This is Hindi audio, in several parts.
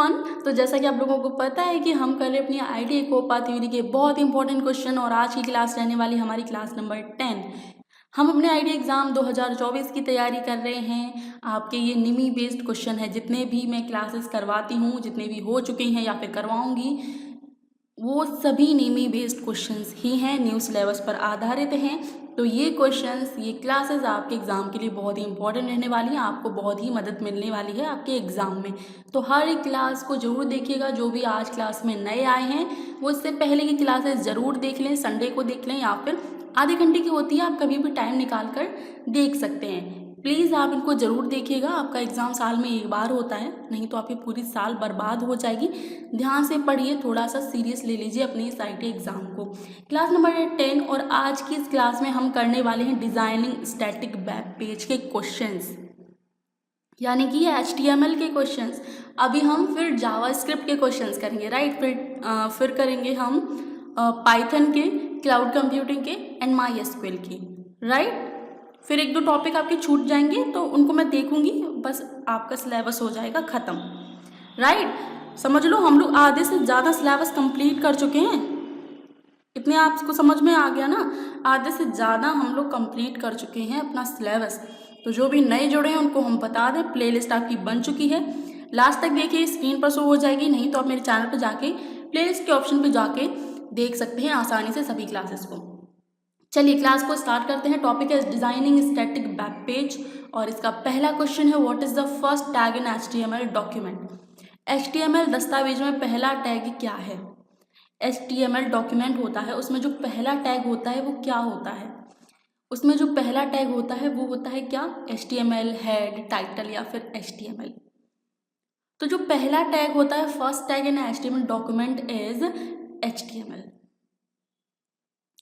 एवरीवन, तो जैसा कि आप लोगों को पता है कि हम कर रहे अपनी आईटी कोपा थ्योरी के बहुत इंपॉर्टेंट क्वेश्चन और आज की क्लास रहने वाली हमारी क्लास नंबर 10। हम अपने आईटी एग्ज़ाम 2024 की तैयारी कर रहे हैं। आपके ये निमी बेस्ड क्वेश्चन है, जितने भी मैं क्लासेस करवाती हूँ, जितने भी हो चुके हैं या फिर करवाऊँगी, वो सभी निमी बेस्ड क्वेश्चंस ही हैं, न्यू सिलेबस पर आधारित हैं। तो ये क्वेश्चंस, ये क्लासेस आपके एग्ज़ाम के लिए बहुत ही इंपॉर्टेंट रहने वाली हैं, आपको बहुत ही मदद मिलने वाली है आपके एग्ज़ाम में। तो हर एक क्लास को ज़रूर देखिएगा। जो भी आज क्लास में नए आए हैं वो इससे पहले की क्लासेस ज़रूर देख लें, संडे को देख लें या फिर आधे घंटे की होती है, आप कभी भी टाइम निकाल कर देख सकते हैं। प्लीज़ आप इनको ज़रूर देखिएगा। आपका एग्ज़ाम साल में एक बार होता है, नहीं तो आपकी पूरी साल बर्बाद हो जाएगी। ध्यान से पढ़िए, थोड़ा सा सीरियस ले लीजिए अपनी इस आईटी एग्ज़ाम को। क्लास नंबर 10 और आज की इस क्लास में हम करने वाले हैं डिज़ाइनिंग स्टैटिक वेब पेज के क्वेश्चंस, यानी कि HTML के क्वेश्चंस। अभी हम फिर जावास्क्रिप्ट के क्वेश्चंस करेंगे, राइट। फिर करेंगे हम पाइथन के, क्लाउड कंप्यूटिंग के एंड MySQL के, राइट। फिर एक दो टॉपिक आपके छूट जाएंगे तो उनको मैं देखूंगी, बस आपका सिलेबस हो जाएगा ख़त्म, राइट। समझ लो, हम लोग आधे से ज़्यादा सिलेबस कंप्लीट कर चुके हैं। इतने आपको समझ में आ गया ना, आधे से ज़्यादा हम लोग कंप्लीट कर चुके हैं अपना सिलेबस। तो जो भी नए जुड़े हैं उनको हम बता दें, प्लेलिस्ट आपकी बन चुकी है। लास्ट तक देखिए, स्क्रीन पर शो हो जाएगी, नहीं तो आप मेरे चैनल पर जाके प्लेलिस्ट के ऑप्शन पर जाके देख सकते हैं आसानी से सभी क्लासेस को। चलिए क्लास को स्टार्ट करते हैं। टॉपिक है डिजाइनिंग स्टैटिक वेब पेज और इसका पहला क्वेश्चन है, what is the first tag in HTML document. HTML दस्तावेज में पहला टैग क्या है। HTML डॉक्यूमेंट होता है, उसमें जो पहला टैग होता है वो क्या होता है। उसमें जो पहला टैग होता है वो होता है क्या, HTML, हेड, टाइटल या फिर HTML। तो जो पहला टैग होता है, first tag in HTML document is HTML।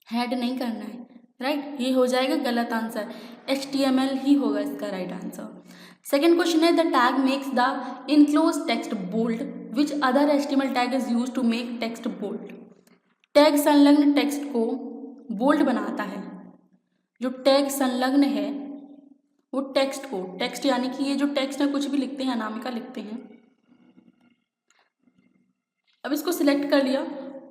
Head नहीं करना है, राइट। ये हो जाएगा गलत आंसर, HTML ही होगा इसका राइट आंसर। सेकेंड क्वेश्चन है, the tag makes the enclose text bold, which other HTML tag is use to make text bold. Tag संलग्न टेक्स्ट को बोल्ड बनाता है। जो टैग संलग्न है वो टेक्स्ट को, टेक्स्ट यानी कि ये जो टेक्स्ट है कुछ भी लिखते हैं, अनामिका लिखते हैं। अब इसको सिलेक्ट कर लिया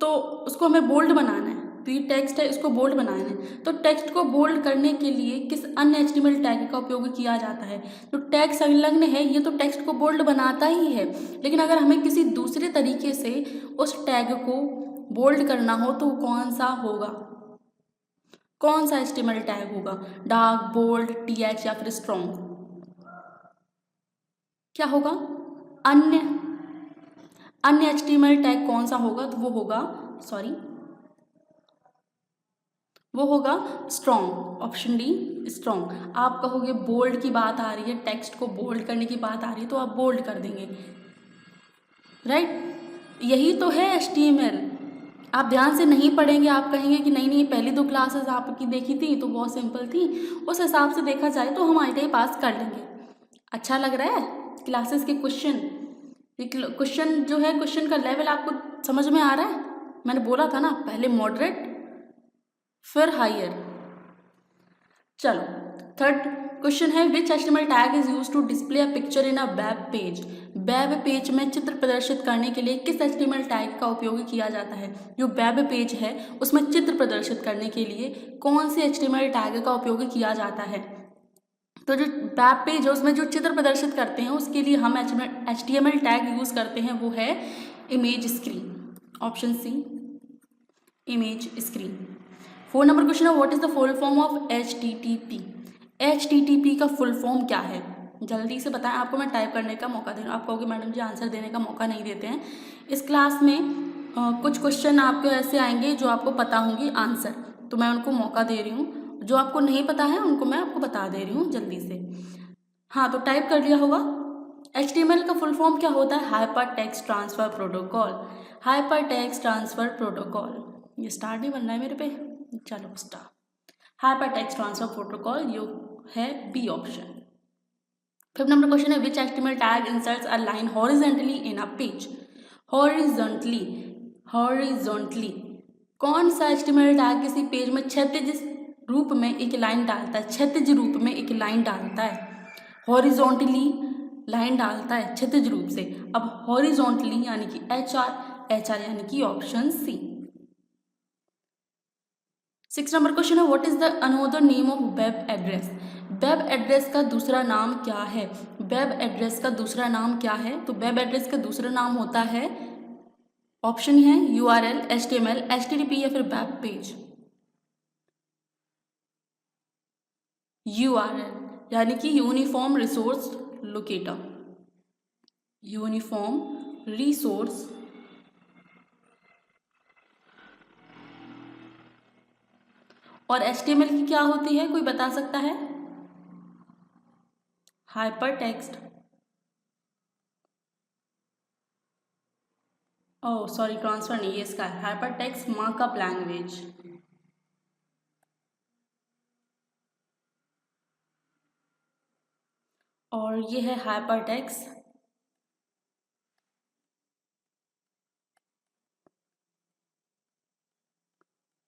तो उसको हमें बोल्ड बनाना है, तो ये टेक्स्ट है, इसको बोल्ड बनाना है। तो टेक्स्ट को बोल्ड करने के लिए किस अन्य HTML टैग का उपयोग किया जाता है। तो टैग संलग्न है, ये तो टेक्स्ट को बोल्ड बनाता ही है, लेकिन अगर हमें किसी दूसरे तरीके से उस टैग को बोल्ड करना हो तो कौन सा होगा, कौन सा HTML टैग होगा। डार्क, बोल्ड, TH या फिर स्ट्रॉन्ग, क्या होगा। अन्य HTML टैग कौन सा होगा, तो वो होगा स्ट्रॉन्ग, ऑप्शन डी स्ट्रॉन्ग। आप कहोगे बोल्ड की बात आ रही है, टेक्स्ट को बोल्ड करने की बात आ रही है, तो आप बोल्ड कर देंगे, राइट। यही तो है HTML। आप ध्यान से नहीं पढ़ेंगे, आप कहेंगे कि नहीं पहली दो क्लासेस आपकी देखी थी तो बहुत सिंपल थी, उस हिसाब से देखा जाए तो हम ITI पास कर लेंगे। अच्छा लग रहा है क्लासेस के क्वेश्चन जो है, क्वेश्चन का लेवल आपको समझ में आ रहा है। मैंने बोला था ना, पहले मॉडरेट फिर हायर। चलो थर्ड क्वेश्चन है, which HTML tag is use to display a picture in a web page. Web page में चित्र प्रदर्शित करने के लिए किस HTML टैग का उपयोग किया जाता है। जो वेब पेज है उसमें चित्र प्रदर्शित करने के लिए कौन से HTML टैग का उपयोग किया जाता है। तो जो वेब पेज है उसमें जो चित्र प्रदर्शित करते हैं उसके लिए हम HTML टैग यूज करते हैं, वो है image screen, option C image screen. 4 number question है, what is the full form of HTTP। HTTP का फुल फॉर्म क्या है, जल्दी से बताएं। आपको मैं टाइप करने का मौका दे रहा हूँ, आप कहोगे मैडम जी आंसर देने का मौका नहीं देते हैं। इस क्लास में कुछ क्वेश्चन आपको ऐसे आएंगे जो आपको पता होंगे आंसर, तो मैं उनको मौका दे रही हूँ। जो आपको नहीं पता है उनको मैं आपको बता दे रही हूँ जल्दी से। हाँ, तो टाइप कर लिया होगा। HTML का फुल फॉर्म क्या होता है, hyper text transfer protocol. Hyper text transfer protocol, ये स्टार्ट नहीं बन रहा है मेरे पे, चलो start. Hyper text transfer protocol, ये है बी ऑप्शन। 5th नंबर क्वेश्चन है, which HTML tag inserts a line horizontally in a page. Horizontally कौन सा HTML टैग किसी पेज में क्षैतिज रूप में एक लाइन डालता है, क्षैतिज रूप में एक लाइन डालता है। हॉरिजॉन्टली लाइन डालता है क्षैतिज रूप से। अब हॉरिजॉन्टली यानी कि HR यानी कि ऑप्शन सी। 6 नंबर क्वेश्चन है, what is the another name of web address. Web address का दूसरा नाम क्या है। वेब एड्रेस का दूसरा नाम क्या है, तो वेब एड्रेस का दूसरा नाम होता है, ऑप्शन है URL, HTML, HTTP या फिर वेब पेज। URL यानी कि uniform resource locator, uniform resource और HTML की क्या होती है, कोई बता सकता है। Hyper text, oh sorry transfer नहीं है इसका, हाइपर टेक्स्ट मार्कअप लैंग्वेज। और ये है hyper text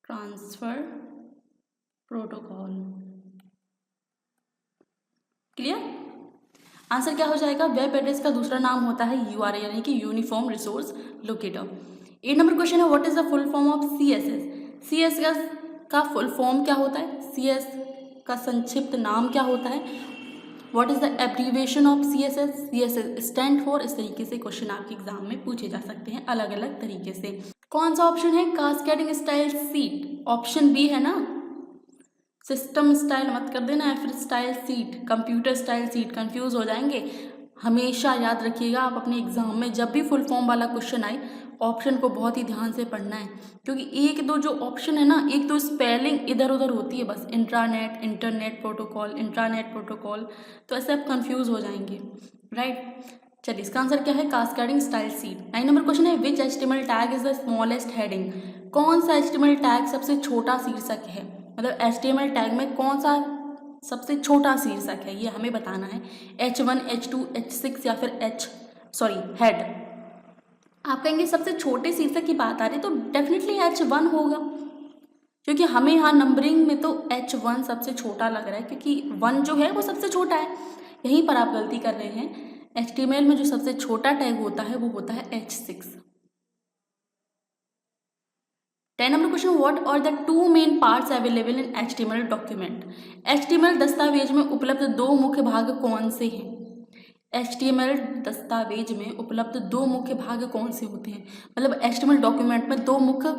transfer protocol. Clear. Answer क्या हो जाएगा, वेब एड्रेस का दूसरा नाम होता है URL यानी कि uniform resource locator. 8 number question है, what is the full form of CSS। CSS का फुल फॉर्म क्या होता है, CS का संक्षिप्त नाम क्या होता है, what is the abbreviation of CSS। CSS stand for, इस तरीके से क्वेश्चन आपके एग्जाम में पूछे जा सकते हैं अलग अलग तरीके से। कौन सा ऑप्शन है, cascading style sheet, option B है ना। सिस्टम स्टाइल मत कर देना या फिर style sheet, computer style sheet, confuse हो जाएंगे। हमेशा याद रखिएगा, आप अपने एग्जाम में जब भी फुल फॉर्म वाला क्वेश्चन आए ऑप्शन को बहुत ही ध्यान से पढ़ना है, क्योंकि एक दो जो ऑप्शन है ना, एक दो स्पेलिंग इधर उधर होती है बस, intranet, internet protocol, intranet protocol, तो ऐसे आप कंफ्यूज हो जाएंगे, राइट। चलिए इसका आंसर क्या है, cascading style seat. 9 number question है, which HTML tag is the smallest heading. कौन सा HTML टैग सबसे छोटा शीर्षक है, मतलब HTML टैग में कौन सा सबसे छोटा शीर्षक है, ये हमें बताना है। H1, H2, H6 या फिर हेड। आप कहेंगे सबसे छोटे शीर्षक की बात आ रही है, तो डेफिनेटली H1 होगा, क्योंकि हमें यहाँ नंबरिंग में तो H1 सबसे छोटा लग रहा है, क्योंकि 1 जो है वो सबसे छोटा है। यहीं पर आप गलती कर रहे हैं, HTML में जो सबसे छोटा टैग होता है वो होता है H6। 10 number question, what are the 2 main parts available in HTML document. HTML दस्तावेज में उपलब्ध 2 मुख्य भाग कौन से हैं। HTML दस्तावेज में उपलब्ध 2 मुख्य भाग कौन से होते हैं, मतलब HTML डॉक्यूमेंट में 2 मुख्य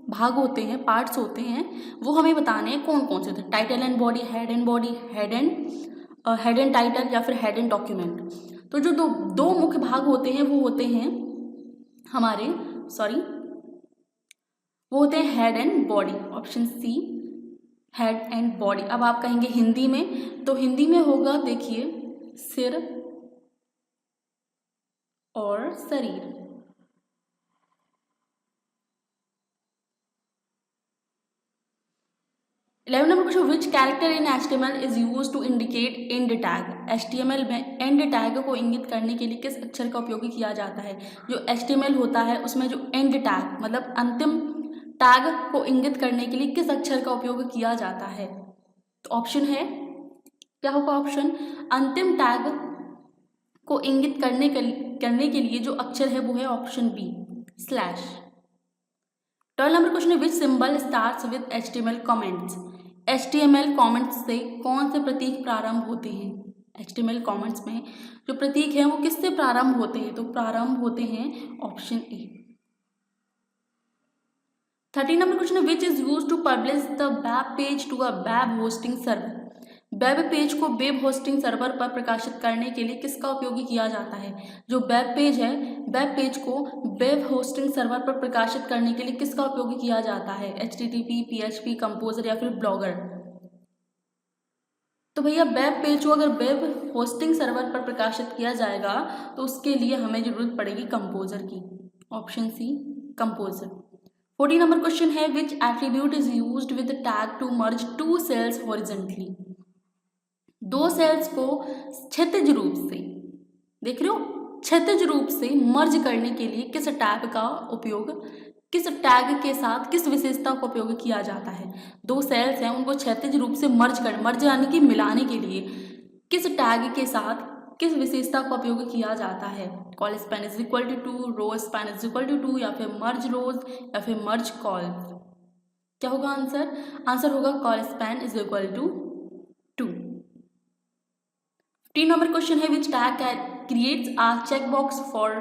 भाग होते हैं, पार्ट्स होते हैं, वो हमें बताने हैं कौन कौन से होते हैं। Title and body, head and body, head and title या फिर हेड एंड डॉक्यूमेंट। तो जो दो मुख्य भाग होते हैं वो होते हैं हमारे, वो होते हैं head and body, option C, head and body. अब आप कहेंगे हिंदी में, तो हिंदी में होगा, देखिए, सिर और शरीर। Eleven number question, which character in HTML is use to indicate end tag. HTML में एंड टैग को इंगित करने के लिए किस अक्षर का उपयोग किया जाता है। जो HTML होता है उसमें जो एंड टैग मतलब अंतिम टैग को इंगित करने के लिए किस अक्षर का उपयोग किया जाता है, तो ऑप्शन है, क्या होगा ऑप्शन, अंतिम टैग को इंगित करने के लिए जो अक्षर है वो है option B, slash. 12 number question है, which symbol starts with HTML comments. HTML comments से कौन से प्रतीक प्रारंभ होते हैं। HTML कमेंट्स में जो प्रतीक हैं वो किससे प्रारंभ होते हैं, तो प्रारंभ होते हैं ऑप्शन ए। 13 नंबर क्वेश्चन है, which is use to publish the web page to a web hosting server. Web page को वेब होस्टिंग सर्वर पर प्रकाशित करने के लिए किसका उपयोग किया जाता है। जो वेब पेज है, वेब पेज को वेब होस्टिंग सर्वर पर प्रकाशित करने के लिए किसका उपयोग किया जाता है, HTTP, PHP, कंपोजर या फिर ब्लॉगर। तो भैया वेब पेज को अगर वेब होस्टिंग सर्वर पर प्रकाशित किया जाएगा तो उसके लिए हमें जरूरत पड़ेगी कंपोजर की, option C, composer. 14 number question है, which attribute is used with tag to merge 2 cells horizontally. 2 cells को क्षैतिज रूप से, देख रहे हो, क्षैतिज रूप से मर्ज करने के लिए किस टैग का उपयोग, किस टैग के साथ किस विशेषता का उपयोग किया जाता है। 2 सेल्स हैं उनको क्षैतिज रूप से मर्ज यानी कि मिलाने के लिए किस टैग के साथ किस विशेषता का उपयोग किया जाता है? Col span is equal to 2, row span is equal to 2, या फिर मर्ज रोज या फिर मर्ज कॉल्स? क्या होगा आंसर? आंसर होगा call span is equal to 2। 3 number question है which tag creates a checkbox for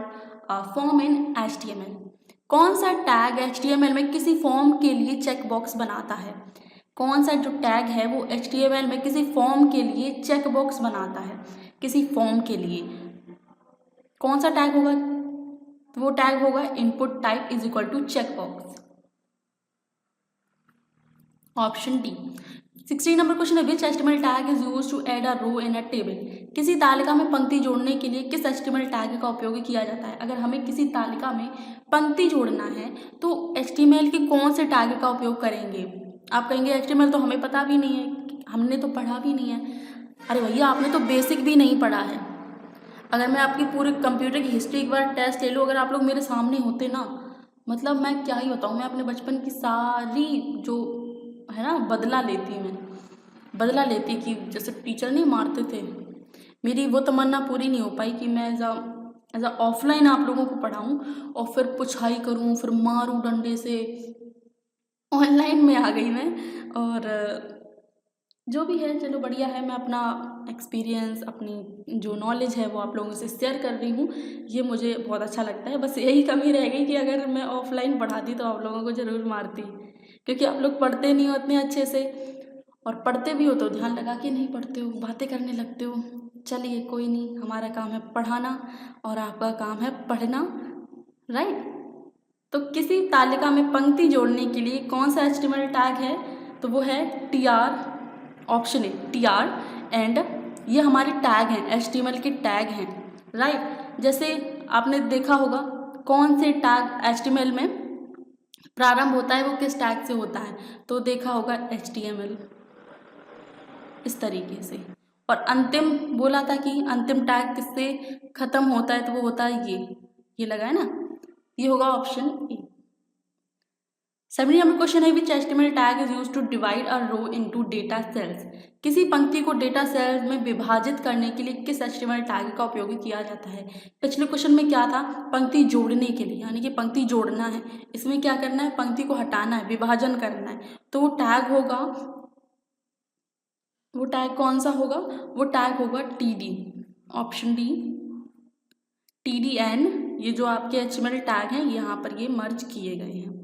form in HTML? कौन सा टैग HTML में किसी फॉर्म के लिए चेकबॉक्स बनाता है? कौन सा जो टैग है वो HTML में किसी फॉर्म के लिए चेकबॉक्स बनाता है? किसी फॉर्म के लिए कौन सा टैग होगा? तो वो टैग होगा input type is equal to checkbox, option D. 16 number question है which HTML tag is use to add a row in a table? किसी तालिका में पंक्ति जोड़ने के लिए किस HTML टैग का उपयोग किया जाता है? अगर हमें किसी तालिका में पंक्ति जोड़ना है तो HTML के कौन से टैग का उपयोग करेंगे? आप कहेंगे HTML तो हमें पता भी नहीं है, हमने तो पढ़ा भी नहीं है। अरे भैया आपने तो बेसिक भी नहीं पढ़ा है। अगर मैं आपकी पूरे कंप्यूटर की हिस्ट्री एक बार टेस्ट ले लूँ, अगर आप लोग मेरे सामने होते ना, मतलब मैं क्या ही बताऊँ, मैं अपने बचपन की सारी जो है ना बदला लेती कि जैसे टीचर नहीं मारते थे, मेरी वो तमन्ना पूरी नहीं हो पाई कि मैं एज अ ऑफलाइन आप लोगों को पढ़ाऊँ और फिर पुछाई करूँ, फिर मारूँ डंडे से। ऑनलाइन में आ गई मैं, और जो भी है चलो बढ़िया है। मैं अपना एक्सपीरियंस, अपनी जो नॉलेज है वो आप लोगों से शेयर कर रही हूँ, ये मुझे बहुत अच्छा लगता है। बस यही कमी रह गई कि अगर मैं ऑफलाइन पढ़ाती तो आप लोगों को ज़रूर मारती, क्योंकि आप लोग पढ़ते नहीं हो इतने अच्छे से, और पढ़ते भी हो तो ध्यान लगा के नहीं पढ़ते हो, बातें करने लगते हो। चलिए कोई नहीं, हमारा काम है पढ़ाना और आपका काम है पढ़ना, राइट। तो किसी तालिका में पंक्ति जोड़ने के लिए कौन सा HTML टैग है? तो वो है TR, option A TR and, ये हमारे टैग हैं, HTML के टैग हैं, राइट। जैसे आपने देखा होगा कौन से टैग HTML में प्रारंभ होता है, वो किस टैग से होता है, तो देखा होगा HTML इस तरीके से। और अंतिम बोला था कि अंतिम टैग किससे खत्म होता है, तो वो होता है ये लगा है ना, ये होगा ऑप्शन ए। 7 नंबर क्वेश्चन है which HTML tag is use to divide a row into data cells? किसी पंक्ति को डेटा सेल्स में विभाजित करने के लिए किस HTML टैग का उपयोग किया जाता है? पिछले क्वेश्चन में क्या था? पंक्ति जोड़ने के लिए, यानी कि पंक्ति जोड़ना है, इसमें क्या करना है? पंक्ति को हटाना है, विभाजन करना है, तो वो टैग होगा, वो टैग कौन सा होगा? वो टैग होगा TD, ऑप्शन डी TDN। ये जो आपके HTML टैग हैं यहाँ पर ये मर्ज किए गए हैं।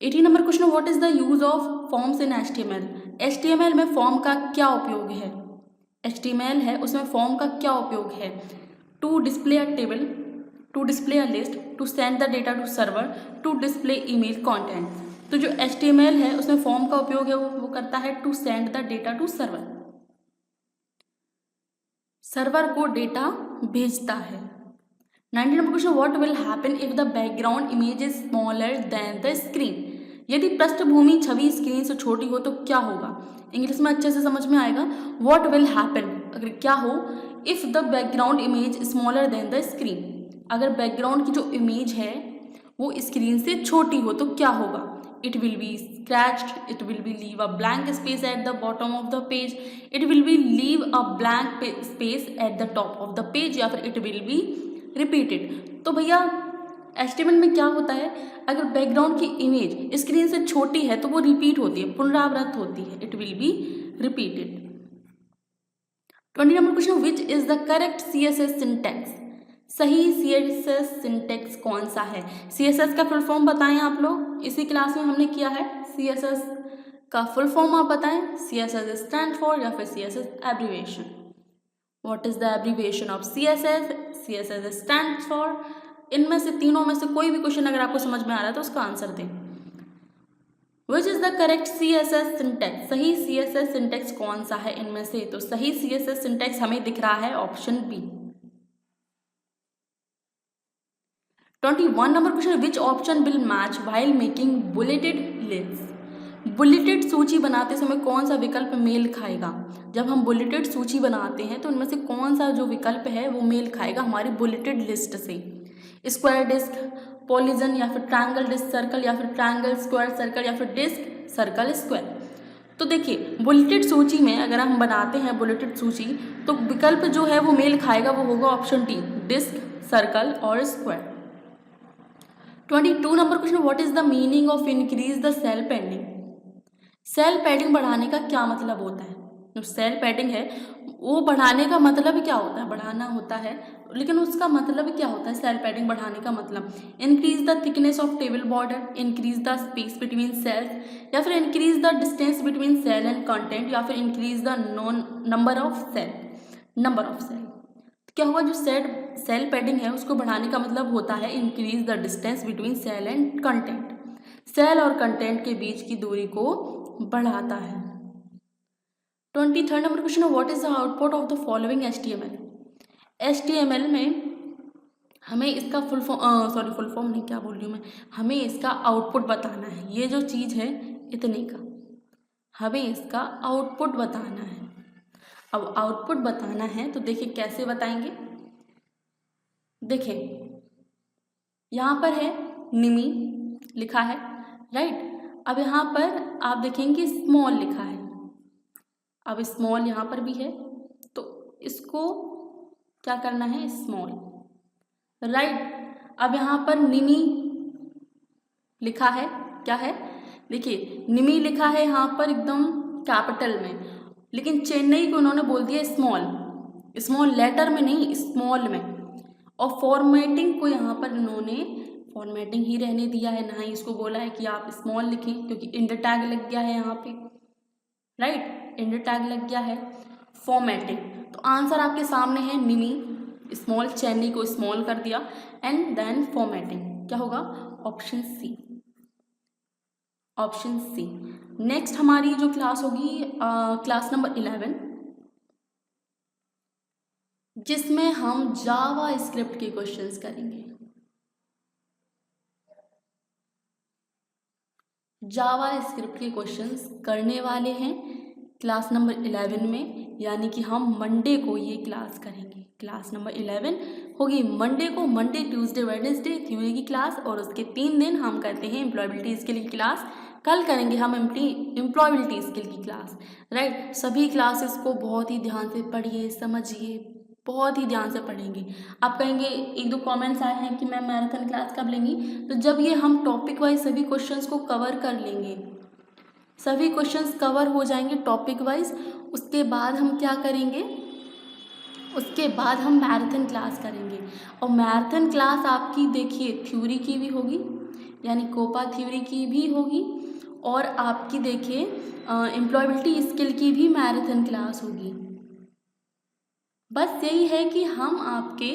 18 number question, what is the use of forms in HTML? HTML में फॉर्म का क्या उपयोग है? HTML है उसमें फॉर्म का क्या उपयोग है? To display a table, to display a list, to send the data to server, to display email content. तो जो HTML है उसमें फॉर्म का उपयोग है वो करता है to send the data to server, server को डेटा भेजता है। 19 number question, what will happen if the background image is smaller than the screen? यदि पृष्ठभूमि छवि स्क्रीन से छोटी हो तो क्या होगा? इंग्लिश में अच्छे से समझ में आएगा। व्हाट विल हैपन, अगर क्या हो, if the background image smaller than the screen, अगर बैकग्राउंड की जो इमेज है वो स्क्रीन से छोटी हो तो क्या होगा? It will be scratched, it will be leave a blank space at the bottom of the page, it will be leave a blank space at the top of the page, या फिर it will be repeated। तो भैया HTML में क्या होता है, अगर बैकग्राउंड की इमेज स्क्रीन से छोटी है तो वो रिपीट होती है, पुनरावृत्त होती है, it will be repeated। 20 number question, which is the correct CSS syntax? सही CSS सिंटैक्स कौन सा है? CSS का फुल फॉर्म बताएं आप लोग, इसी क्लास में हमने किया है। CSS का फुल फॉर्म आप बताएं, CSS स्टैंड फॉर या फिर CSS abbreviation. What is the abbreviation of CSS? CSS stand for. इनमें से तीनों में से कोई भी क्वेश्चन अगर आपको समझ में आ रहा है तो उसका आंसर दें। Which is the correct CSS syntax? सही CSS सिंटैक्स कौन सा है इनमें से? तो सही CSS सिंटैक्स हमें दिख रहा है option B. 21 number question, which option will match while making bulleted list? Bulleted सूची बनाते समय कौन सा विकल्प मेल खाएगा? जब हम बुलेटेड सूची बनाते हैं तो उनमें से कौन सा जो विकल्प है वो मेल खाएगा हमारी बुलेटेड लिस्ट से? स्क्वायर डिस्क, पॉलीजन, या फिर ट्रायंगल डिस्क सर्कल, या फिर ट्रायंगल स्क्वायर सर्कल, या फिर डिस्क सर्कल स्क्वायर। तो देखिए बुलेटेड सूची में अगर हम बनाते हैं बुलेटेड सूची तो विकल्प जो है वो मेल खाएगा, वो होगा ऑप्शन डी, डिस्क, सर्कल और square. 22 number question, what is the meaning of increase the cell padding. Cell padding बढ़ाने का क्या मतलब होता है। जो सेल पैडिंग है वो बढ़ाने का मतलब क्या होता है, बढ़ाना होता है, लेकिन उसका मतलब क्या होता है सेल पैडिंग बढ़ाने का मतलब, increase the thickness of table border, increase the space between cells, या फिर increase the distance between cell and content, या फिर increase the number of cell. क्या हुआ, जो सेल पैडिंग है उसको बढ़ाने का मतलब होता है increase the distance between cell and content, cell और कंटेंट के बीच की दूरी को बढ़ाता है। 23 नंबर क्वेश्चन है, what is the output of the following HTML। HTML में हमें इसका फुल फॉर्म नहीं, क्या बोल रही हूँ मैं, हमें इसका आउटपुट बताना है। ये जो चीज़ है इतने का, हमें इसका आउटपुट बताना है। अब आउटपुट बताना है तो देखिए कैसे बताएंगे। देखिए यहाँ पर है निमी लिखा है, राइट। अब यहाँ पर आप देखेंगे स्मॉल लिखा है, अब स्मॉल यहाँ पर भी है तो इसको क्या करना है, स्मॉल, राइट। अब यहाँ पर निमी लिखा है, क्या है, देखिए निमी लिखा है यहाँ पर एकदम कैपिटल में, लेकिन चेन्नई को उन्होंने बोल दिया स्मॉल लेटर में नहीं, स्मॉल में। और फॉर्मेटिंग को यहाँ पर इन्होंने फॉर्मेटिंग ही रहने दिया है, ना ही इसको बोला है कि आप स्मॉल लिखें, क्योंकि इंड टैग लग गया है यहाँ पे, राइट, इंड टैग लग गया है। फॉर्मेटिंग, तो आंसर आपके सामने है निमी स्मॉल, चेन्नई को स्मॉल कर दिया, एंड देन फॉर्मेटिंग क्या होगा, option C, option C. Next हमारी जो क्लास होगी क्लास नंबर 11, जिसमें हम जावा स्क्रिप्ट के क्वेश्चंस करेंगे। जावा स्क्रिप्ट के क्वेश्चंस करने वाले हैं क्लास नंबर 11 में, यानी कि हम मंडे को ये क्लास करेंगे। क्लास नंबर 11 होगी मंडे को, मंडे ट्यूसडे वेडनेसडे थ्योरी की क्लास, और उसके 3 दिन हम करते हैं एम्प्लॉयबिलिटी स्किल की क्लास। कल करेंगे हम एम्प्लॉयबिलिटी स्किल की क्लास, राइट। सभी क्लासेस को बहुत ही ध्यान से पढ़िए, समझिए, बहुत ही ध्यान से पढ़ेंगे। आप कहेंगे 1-2 कमेंट्स आए हैं कि मैम मैराथन क्लास कब लेंगी, तो जब ये हम टॉपिक वाइज सभी क्वेश्चंस को कवर कर लेंगे, सभी क्वेश्चंस कवर हो जाएंगे टॉपिक वाइज, उसके बाद हम क्या करेंगे, उसके बाद हम मैराथन क्लास करेंगे। और मैराथन क्लास आपकी देखिए थ्योरी की भी होगी, यानी कोपा थ्योरी की भी होगी, और आपकी देखिए एम्प्लॉयबिलिटी स्किल की भी मैराथन क्लास होगी। बस यही है कि हम आपके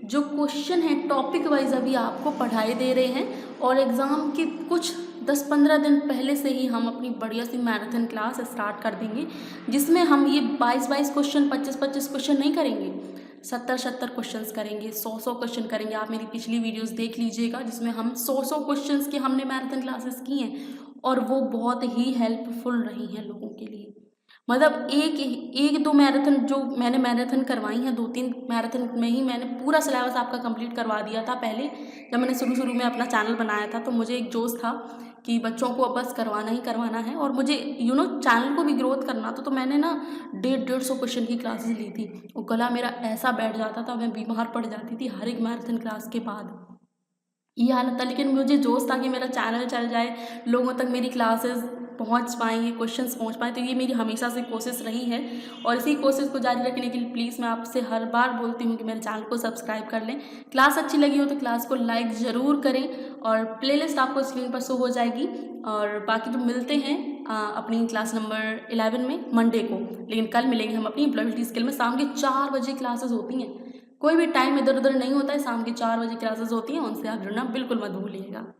जो क्वेश्चन है टॉपिक वाइज अभी आपको पढ़ाई दे रहे हैं, और एग्ज़ाम के कुछ 10-15 दिन पहले से ही हम अपनी बढ़िया सी मैराथन क्लास स्टार्ट कर देंगे, जिसमें हम ये 22 क्वेश्चन 25 क्वेश्चन नहीं करेंगे, 70 क्वेश्चंस करेंगे, 100 क्वेश्चन करेंगे। आप मेरी पिछली वीडियोस देख लीजिएगा, जिसमें हम 100 क्वेश्चंस के हमने मैराथन क्लासेस की हैं, और वो बहुत ही हेल्पफुल रही हैं लोगों के लिए। मतलब एक दो मैराथन जो मैंने मैराथन करवाई हैं, 2-3 मैराथन में ही मैंने पूरा सिलेबस आपका कंप्लीट करवा दिया था। पहले जब मैंने शुरू में अपना चैनल बनाया था, तो मुझे एक जोश था कि बच्चों को बस करवाना ही करवाना है, और मुझे चैनल को भी ग्रोथ करना था। तो मैंने ना 150 क्वेश्चन की क्लासेस ली थी, और गला मेरा ऐसा बैठ जाता था, मैं बीमार पड़ जाती थी हर एक मैराथन क्लास के बाद, ये हालत था। लेकिन मुझे जोश था कि मेरा चैनल चल जाए, लोगों तक मेरी क्लासेस पहुंच पाएँ, क्वेश्चंस पहुंच पाएँ, तो ये मेरी हमेशा से कोशिश रही है। और इसी कोशिश को जारी रखने के लिए प्लीज़ मैं आपसे हर बार बोलती हूँ कि मेरे चैनल को सब्सक्राइब कर लें। क्लास अच्छी लगी हो तो क्लास को लाइक ज़रूर करें, और प्लेलिस्ट आपको स्क्रीन पर शो हो जाएगी। और बाकी तो मिलते हैं अपनी क्लास नंबर 11 में मंडे को, लेकिन कल मिलेंगे हम अपनी एम्प्लॉयबिलिटी स्किल में। शाम के 4 बजे क्लासेस होती हैं, कोई भी टाइम इधर उधर नहीं होता है, शाम के 4 बजे क्लासेस होती हैं, उनसे आप जुड़ना बिल्कुल मत भूलिएगा।